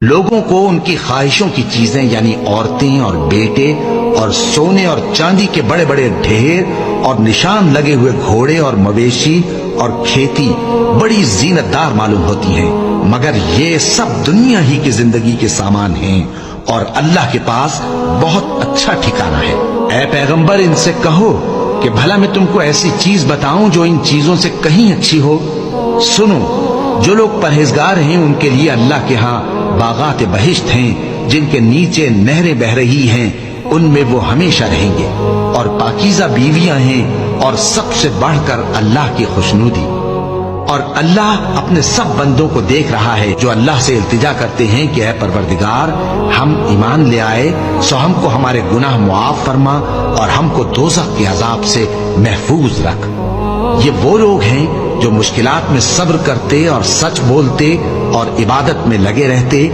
لوگوں کو ان کی خواہشوں کی چیزیں یعنی عورتیں اور بیٹے اور سونے اور چاندی کے بڑے بڑے ڈھیر اور نشان لگے ہوئے گھوڑے اور مویشی اور کھیتی بڑی زینت دار معلوم ہوتی ہیں، مگر یہ سب دنیا ہی کی زندگی کے سامان ہیں اور اللہ کے پاس بہت اچھا ٹھکانہ ہے۔ اے پیغمبر ان سے کہو کہ بھلا میں تم کو ایسی چیز بتاؤں جو ان چیزوں سے کہیں اچھی ہو؟ سنو، جو لوگ پرہیزگار ہیں ان کے لیے اللہ کے ہاں باغات بہشت ہیں جن کے نیچے نہریں بہ رہی ہیں، ان میں وہ ہمیشہ رہیں گے، اور پاکیزہ بیویاں ہیں، اور سب سے بڑھ کر اللہ کی خوشنودی۔ اور اللہ اپنے سب بندوں کو دیکھ رہا ہے جو اللہ سے التجا کرتے ہیں کہ اے پروردگار، ہم ایمان لے آئے سو ہم کو ہمارے گناہ معاف فرما اور ہم کو دوزخ کے عذاب سے محفوظ رکھ۔ یہ وہ لوگ ہیں جو مشکلات میں صبر کرتے اور سچ بولتے اور عبادت میں لگے رہتے